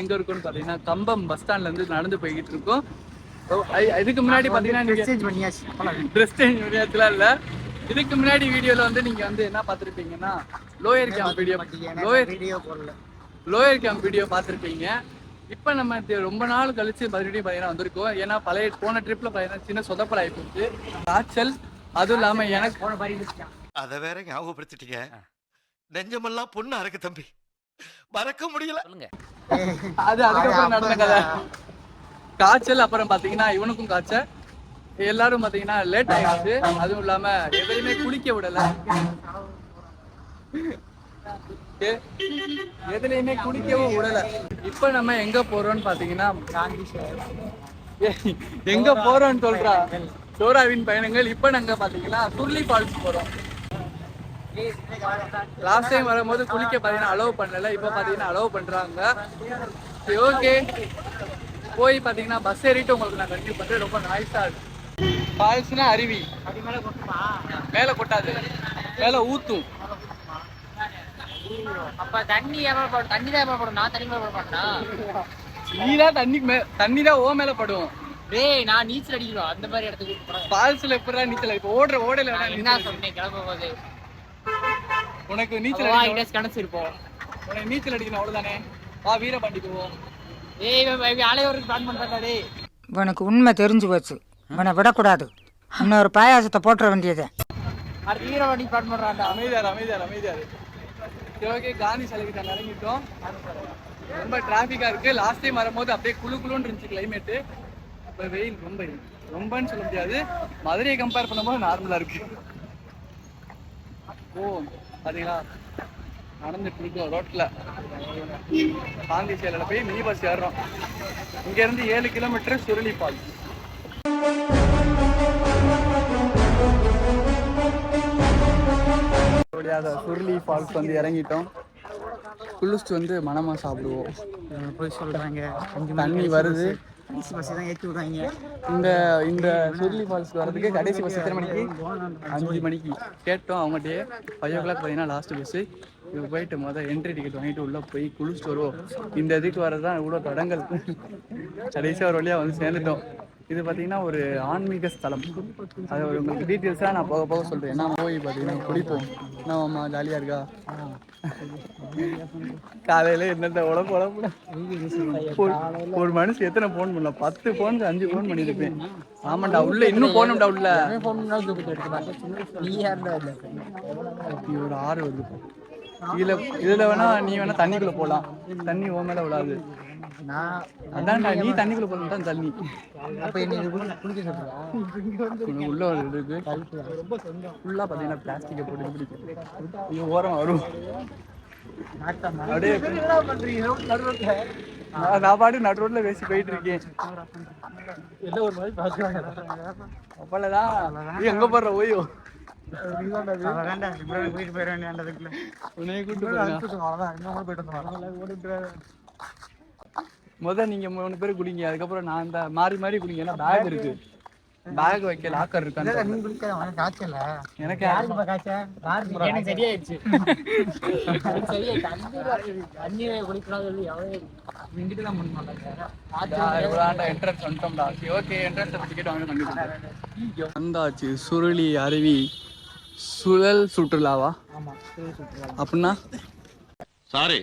எங்க இருக்குன்னு பாத்தீங்கன்னா கம்பம் பஸ் ஸ்டாண்ட்ல இருந்து நடந்து போய்கிட்டு இருக்கோம். இதுக்கு முன்னாடி பாத்தீங்கன்னா ட்ரெஸ் சேஞ்ச் பண்ணியாச்சுலாம் இல்ல. இதுக்கு முன்னாடி வீடியோல வந்து நீங்க வந்து என்ன பாத்திருப்பீங்கன்னா லோயர் கேம்ப் வீடியோ பாத்திருப்பீங்க. இப்ப நம்ம ரொம்ப நாள் கழிச்சு மறுபடியும் பாத்தீங்கன்னா வந்திருக்கோம். ஏன்னா பழைய போன ட்ரிப்ல பாத்தீங்கன்னா சின்ன சொதப்பல் ஆயிப்போச்சு, காய்ச்சல். அதுவும் இல்லாம எனக்கு போன மாதிரி அத வேற ஞாபகப்படுத்திட்டீங்க. நெஞ்சமெல்லாம் பொண்ணு அறக்கு தம்பி, மறக்க முடியல. அது அதுக்கப்புறம் நடந்த கதை. காய்ச்சல், அப்புறம் பாத்தீங்கன்னா இவனுக்கும் காய்ச்சல். எல்லாரும் பாத்தீங்கன்னா லேட் ஆயிடுச்சு. அதுவும் இல்லாம எதையுமே குளிக்க விடல, எதுலையுமே குளிக்கவும் விடல. இப்ப நம்ம எங்க போறோம்னு பாத்தீங்கன்னா எங்க போறோம்னு சொல்றா டோராவின் பயணங்கள். இப்ப நாங்க பாத்தீங்கன்னா சுருளி ஃபால்ஸ் போறோம். லாஸ்ட் டைம் வரும்போது குளிக்க பாத்தீங்கன்னா அலோவ் பண்ணல, இப்ப பாத்தீங்கன்னா அலோவ் பண்றாங்க. ஓகே, போய் பாத்தீங்கன்னா பஸ் ஏறிட்டு உங்களுக்கு நான் கண்டினியூ பண்றேன். ரொம்ப நாய்ஸா இருக்கு. ஃபால்ஸ்னா அருவி மேல கொட்டாது, மேல ஊத்தும். அப்ப தண்ணி தண்ணி தான் படும். நான் தண்ணி மேல போட மாட்டேன். நீதான் தண்ணி தான் ஓ மேல படும். டேய், நான் நீச்சல் அடிக்கணும் அந்த மாதிரி இடத்துக்கு. ஃபால்ஸ்ல எப்படா நீச்சல்? இப்ப ஓடல என்ன சொன்னேன் கிளம்பும் போது உனக்கு நீச்சல் கணச்சிருப்போம். உனக்கு நீச்சல் அடிக்கணும் அவ்வளவுதானே. வா வீரபாண்டி போவோம். ஏய் ஆலையோருக்கு பிளான் பண்றா. டேய், உனக்கு உண்மை தெரிஞ்சு போச்சு, உன்னை விடக்கூடாது. இன்னொரு பாயாசத்தை போட்டுற வேண்டியது. அடுத்து வீரபாண்டி பிளான் பண்றான்டா. அமைதியாரு. ஓகே, காந்தி சிலைக்கிட்ட இறங்கிட்டோம். ரொம்ப டிராபிக்கா இருக்கு. லாஸ்ட் டைம் வரும்போது அப்படியே குளுன்னு இருந்துச்சு கிளைமேட்டு. இப்போ வெயில் ரொம்பன்னு சொல்ல முடியாது. மதுரையை கம்பேர் பண்ணும்போது நார்மலா இருக்கு. ஓ பாத்தீங்களா, நடந்துட்டு இருக்கோம் ரோட்ல. காந்தி சிலையில போய் மினி பஸ் ஏறுறோம். இங்க இருந்து 7 kilometre Suruli falls. Suruli falls வந்து இறங்கிட்டோம். குளிச்சுட்டு வந்து மனமா சாப்பிடுவோம். போய் சொல்றாங்க தண்ணி வருது. பஸ் தான் ஏற்றி விடுவாங்க. இந்த சுருளி ஃபால்ஸ்க்கு வரதுக்கு கடைசி பஸ் எத்தனை மணிக்கு? 5 மணிக்கு கேட்டோம் அவங்ககிட்டயே. 5 o'clock பார்த்தீங்கன்னா லாஸ்ட் பஸ்ஸு. இப்போ போயிட்டு என்ட்ரி டிக்கெட் வாங்கிட்டு உள்ளே போய் குளிச்சுட்டு வருவோம். இந்த இதுக்கு வரதான் இவ்வளோ தடங்கள். கடைசியாக ஒரு வழியாக வந்து சேர்ந்துட்டோம். இது பார்த்தீங்கன்னா ஒரு ஆன்மீக ஸ்தலம். அது உங்களுக்கு டீட்டெயில்ஸாக நான் போக போக சொல்கிறேன். என்ன போய் பார்த்தீங்கன்னா குளிப்போம். என்னம்மா ஜாலியாக இருக்கா? காலையில் என்னென்ன உழப்பு ஒரு மனுஷன் எத்தனை ஃபோன் பண்ணலாம்? 10 ஃபோன் 5 ஃபோன் பண்ணியிருப்பேன். ஆமாண்டா, உள்ள இன்னும் போகணும்டா. உள்ள ஒரு 6 வருது. இதுல வேணா நீ வேணா தண்ணிக்குள்ள போலாம். தண்ணி ஓ மேல விடாது. அதான்டா, நீ தண்ணிக்குள்ள போலாம் தண்ணி. உள்ள ஒரு இருக்கு ஃபுல்லா பாத்தீங்கன்னா பிளாஸ்டிக்கை போட்டு பிடிக்கும். ஓரம் வரும். அப்படியே நான் பாட்டு நடு ரோட்ல பேசி போயிட்டு இருக்கேன். அப்பலதான் எங்க போடுற ஓய்யோ நீங்க 3 பேர் குடிங்க, அதுக்கப்புறம் நான் தான் மாறி மாறி குடிங்க. ஏன்னா பேக் இருக்கு, பேக் வைக்க லாக்கர் இருக்கான்னு. எனக்கு சரியாயிடுச்சு. வந்தாச்சு சுருளி அருவி. சுழல் சுற்றுலாவா அப்படின்னா? சாரி,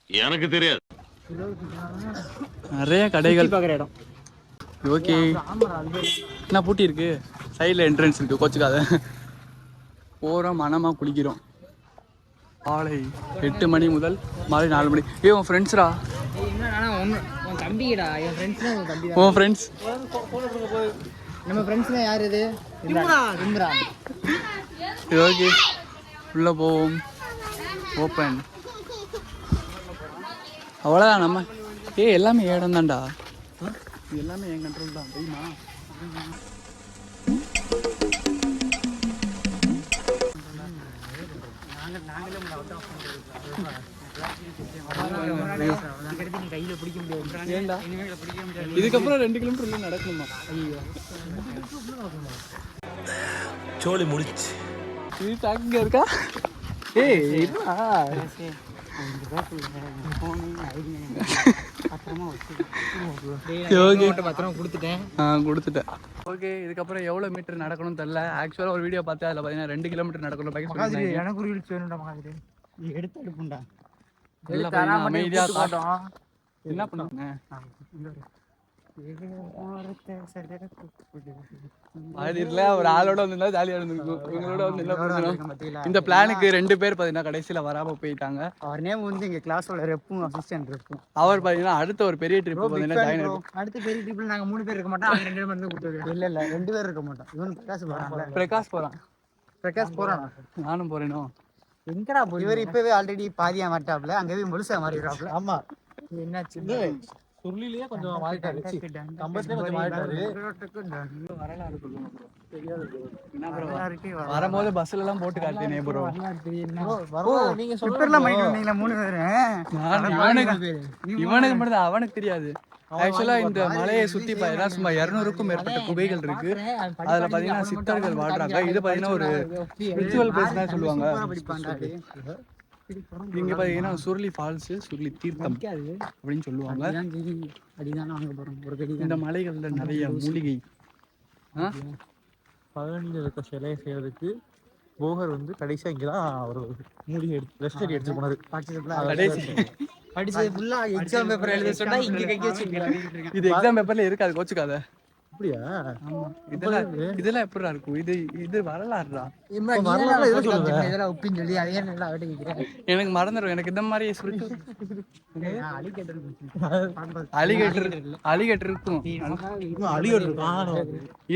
எனக்கு தெரியாது. நிறைய கடைகள் பார்க்குற இடம். ஓகே, என்ன பூட்டி இருக்கு? சைடில் என்ட்ரன்ஸ் இருக்கு, கோச்சுக்காத. போகிறோம், மனமாக குளிக்கிறோம். காலை 8 மணி முதல் மாலை 4 மணி. உன் ஃப்ரெண்ட்ஸ்ரா? தம்பிடா, என் ஃப்ரெண்ட்ஸ்னா உன் தம்பி. உன் ஃப்ரெண்ட்ஸ்? நம்ம ஃப்ரெண்ட்ஸ்னா யார்? இது இம்ரான். ஓகே, உள்ளே போவோம். ஓப்பன். அவ்வளோதான். நம்ம எல்லாமே இடம் தான்டா. எல்லாமே என் கண்ட்ரோல் தான், தெரியுமா? இதுக்கப்புறம் 2 கிலோமீட்டர் உள்ள நடக்கணுமா? சோழி முடிச்சு இது தாங்க இருக்கா? கொடுத்துட்டேன். ஓகே, இதுக்கப்புறம் எவ்வளோ மீட்டர் நடக்கணும்னு தெரியல. ஆக்சுவலாக ஒரு வீடியோ பார்த்தேன், அதில் பார்த்தீங்கன்னா 2 கிலோமீட்டர் நடக்கணும். எனக்கு ஒரு ரீல்ஸ் வேணும்டா மாதிரி எடுத்து எடுப்புண்டா. அமைதியாக என்ன பண்ணுங்க ஒரு ஆளோட வந்து ஜாலியா இருந்திருக்கும். இவங்களோட வந்து என்ன பண்ணணும்? இந்த பிளானுக்கு 2 பேர் பாத்தீங்கன்னா கடைசியில வராம போயிட்டாங்க. அவர் நேம் வந்து எங்க கிளாஸோட ரெப்பும் அசிஸ்டன்ட் ரெப்பும். அவர் பாத்தீங்கன்னா அடுத்த ஒரு பெரிய ட்ரிப் பாத்தீங்கன்னா ஜாயின் ஆகும். அடுத்த பெரிய ட்ரிப்ல நாங்க 3 பேர் இருக்க மாட்டோம். அவங்க 2 பேர் வந்து கூப்பிட்டு. இல்ல 2 பேர் இருக்க மாட்டோம். இவன் பிரகாஷ் போறான். பிரகாஷ் போறானா? நானும் போறேனோ. எங்கடா போய் இவர் இப்பவே ஆல்ரெடி பாதியா மாட்டாப்ல. அங்க போய் முழுசா மாறிடுறாப்ல. ஆமா. என்னாச்சு? சுருளிலேயே கொஞ்சம் மாறிட்டாரு. கம்பஸ்லயே கொஞ்சம் மாறிட்டாரு. வரலாறு சொல்லுங்க ப்ரோ. தெரியாது ப்ரோ. என்ன ப்ரோ? வரும்போது பஸ்ல எல்லாம் போட்டு காட்டினே ப்ரோ. நீங்க சொல்றலாம் மைண்ட் வந்தீங்களா 3 பேர்? இவனுக்கு மட்டும் தான், அவனுக்கு தெரியாது. ஆக்சுவலா இந்த மலையை சுத்தி பாத்தீங்கன்னா சும்மா 200க்கும் மேற்பட்ட குகைகள் இருக்கு. அதுல பாத்தீங்கன்னா சித்தர்கள் வாழ்றாங்க. இது பாத்தீங்கன்னா ஒரு ஸ்பிரிச்சுவல் பிளேஸ் தான் சொல்லுவாங்க. இங்க பாத்தீங்கன்னா சுருளி ஃபால்ஸ், சுருளி தீர்த்தம் அப்படின்னு சொல்லுவாங்க. இந்த மலைகள்ல நிறைய மூலிகை. பழனியில் இருக்க சிலையை செய்யறதுக்கு போகர் வந்து கடைசியா இங்கதான் ஒரு மூலிகை ரெஸ்ட் எடுத்து போனாரு. படிச்சது ஃபுல்லா எக்ஸாம் பேப்பர் எழுத சொன்னா இங்க கைக்கு வச்சிருக்கீங்க. இது எக்ஸாம் பேப்பர்ல இருக்காது, கோச்சுக்காத. அப்படியா? இதெல்லாம் எப்படிடா இருக்கும்? இது வரலாறுடா. இதெல்லாம் ஒப்பின்னு சொல்லி அதே நல்லா அவட்ட கேக்குறேன். எனக்கு மறந்துடும். எனக்கு இந்த மாதிரி அலிகேட்டர் இருக்கும்.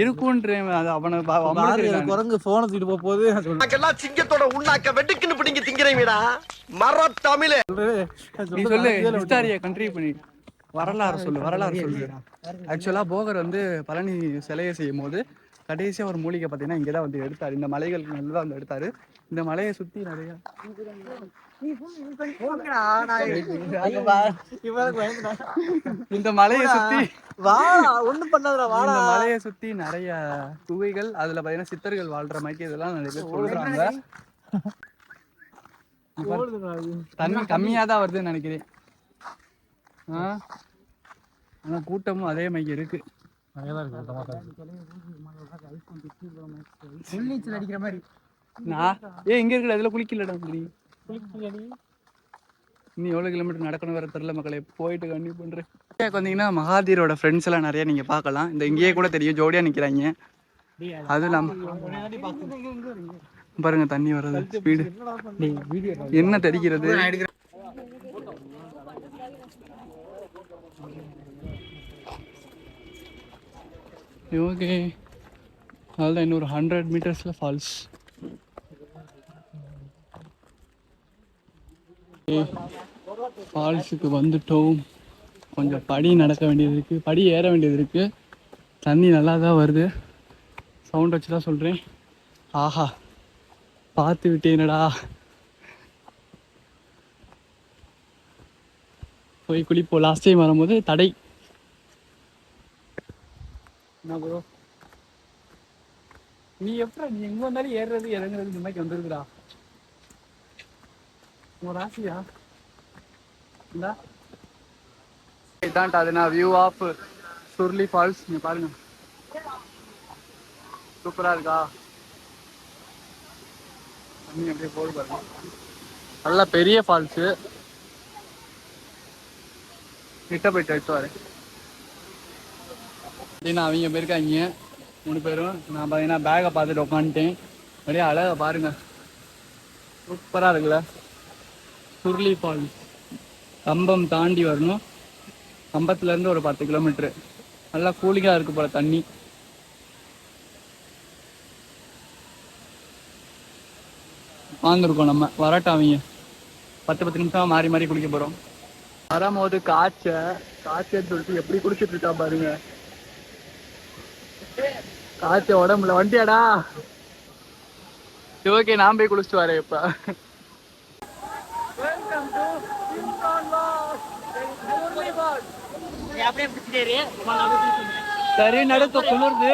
இருக்கும்ன்றேன். அது அவனை குரங்கு போன தூக்கிட்டு போகுது. சிங்கத்தோட உண்ணாக்க வெட்டுக்குன்னு பிடிங்க திங்கிறீங்கடா மர தமிழே. நீ சொல்லு, ஹிஸ்டாரியை கண்ட்ரிபியூட் பண்ணி வரலாறு சொல்லு. ஆக்சுவலா போகர் வந்து பழனி சிலையை செய்யும் போது கடைசியா ஒரு மூலிகை பார்த்தீங்கன்னா இங்கதான் வந்து எடுத்தாரு. இந்த மலைகள் நல்லா வந்து எடுத்தாரு. இந்த மலையை சுத்தி நிறைய இந்த மலையை சுத்தி நிறைய குகைகள், அதுல பாத்தீங்கன்னா சித்தர்கள் வாழ்ற மாதிரி இதெல்லாம் நிறைய பேர் சொல்றாங்க. தண்ணி கம்மியாதான் வருதுன்னு நினைக்கிறேன். ஆனா கூட்டமும் அதே மாதிரி இருக்கு. அடிக்கிற மாதிரி இங்க இருக்குல்ல, அதுல குளிக்கலடா. நீ எவ்வளவு கிலோமீட்டர் நடக்கணும் வேற தெரியல மக்களே. போயிட்டு கண்டி பண்றேன். வந்தீங்கன்னா மகாதீரோட ஃப்ரெண்ட்ஸ் எல்லாம் நிறைய நீங்க பாக்கலாம். இந்த இங்கேயே கூட தெரியும், ஜோடியா நிக்கிறாங்க. அது இல்லாம பாருங்க தண்ணி வர்றது ஸ்பீடு என்ன தெரிகிறது. ஓகே, அதுதான் இன்னொரு 100 மீட்டர்ஸ்ல ஃபால்ஸ். ஃபால்ஸுக்கு வந்துட்டோம். கொஞ்சம் படி நடக்க வேண்டியது இருக்கு, படி ஏற வேண்டியது இருக்கு. தண்ணி நல்லா தான் வருது. சவுண்ட் வச்சு தான் சொல்றேன். ஆஹா, பார்த்து விட்டேனடா. போய் குளிப்போம். லாஸ்ட் டைம் வரும்போது தடை. என்ன ப்ரோ, நீ எப்படா நீ எங்க வந்தாலும் ஏறுறது இறங்குறது இந்த மாதிரி வந்துருக்குடா. உன் ராசியா இதான்டா. அது நான் வியூ ஆஃப் சுருளி ஃபால்ஸ். நீங்க பாருங்க, சூப்பரா இருக்கா? தண்ணி அப்படியே போது பாருங்க. நல்லா பெரிய ஃபால்ஸு. கிட்ட போயிட்டு எடுத்து வரேன். நான் அவங்க போயிருக்காங்க 3 பேரும். நான் பார்த்தீங்கன்னா பேக்கை பார்த்துட்டு உட்காந்துட்டேன். அப்படியே அழகா பாருங்க, சூப்பராக இருக்குல்ல. சுருளி ஃபால்ஸ் கம்பம் தாண்டி வரணும். கம்பத்துலேருந்து ஒரு 10 கிலோமீட்ரு. நல்லா கூலிங்காக இருக்கு போல தண்ணி. வாழ்ந்துருக்கோம் நம்ம. வரட்டும், அவங்க 10 நிமிஷம் மாறி மாறி குளிக்க போகிறோம். வரும்போது காய்ச்சல் சொல்லிட்டு எப்படி குடிச்சிட்டு இருக்கா பாருங்க. காய்ச்ச உடம்புல வண்டியாடா. ஓகே, நான் போய் குளிச்சுட்டு வரேன் இப்ப. சரி, நடுக்க குளிர்ந்து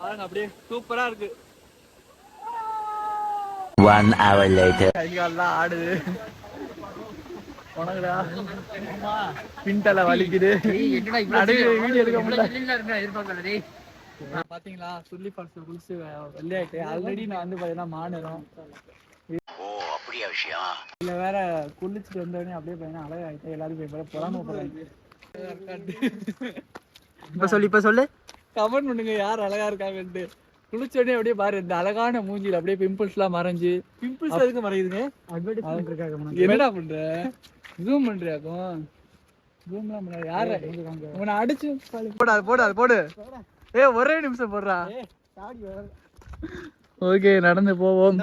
பாருங்க, அப்படியே சூப்பரா இருக்கு. 1 hour later. கை கால்லாம் ஆடுது உனக்குடா பின்தலை வலிக்குது நடுவே வீடியோ எடுக்க முடியல. பாத்தீங்களா சுருளி ஃபால்ஸ் குளிச்சு வெள்ளையாயிட்டு ஆல்ரெடி நான் வந்து பாத்தீங்கன்னா மாநிலம் இல்ல வேற குளிச்சுட்டு வந்தோடனே அப்படியே பாத்தீங்கன்னா அழகாயிட்டு எல்லாரும் போய் பொறாம போறாங்க. இப்ப சொல்லு கமெண்ட் பண்ணுங்க யார் அழகா இருக்காங்கன்ட்டு. குளிச்ச உடனே அப்படியே பாரு இந்த அழகான மூஞ்சில அப்படியே பிம்பிள்ஸ் எல்லாம் மறைஞ்சு. பிம்பிள்ஸ் எதுக்கு மறையுதுங்க? அட்வர்டைஸ்மென்ட் இருக்காங்க. என்னடா பண்ற? ஜூம் பண்றியாக்கும்? ஜூம்லாம் பண்ண யார உன்னை அடிச்சு போடு. ஒரே நிமிஷம் போடுறா. ஓகே நடந்து போவோம்.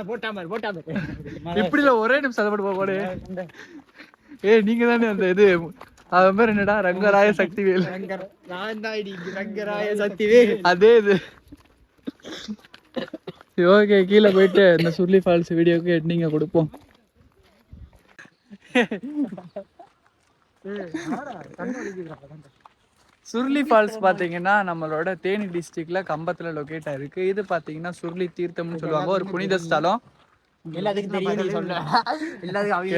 இப்படி இல்ல ஒரே நிமிஷம் அதை போட்டு போடு. நீங்க தானே அந்த இது அவன் பேர் என்னடா ரங்கராய சக்திவேல். ரங்கராய சக்திவேல் அதே இது. ஓகே கீழே போயிட்டு இந்த சுருளி ஃபால்ஸ் வீடியோக்கு எட்னிங்க கொடுப்போம். சுருளி ஃபால்ஸ் பார்த்தீங்கன்னா நம்மளோட தேனி டிஸ்ட்ரிக்ட்ல கம்பத்தில் லொக்கேட் ஆயிருக்கு. இது பார்த்தீங்கன்னா சுருளி தீர்த்தம்னு சொல்லுவாங்க, ஒரு புனித ஸ்தலம்.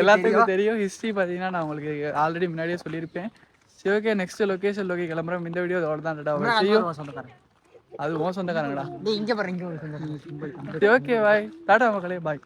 எல்லாத்துக்கும் தெரியும். ஹிஸ்ட்ரி பார்த்தீங்கன்னா நான் உங்களுக்கு ஆல்ரெடி முன்னாடியே சொல்லியிருப்பேன். சரி ஓகே நெக்ஸ்ட் லொக்கேஷன் கிளம்புறோம். இந்த வீடியோ அதோட தான். அது உன் சொந்தக்காரங்கடா. இங்க பாருங்க. ஓகே பாய் டாடா மக்களே பாய்.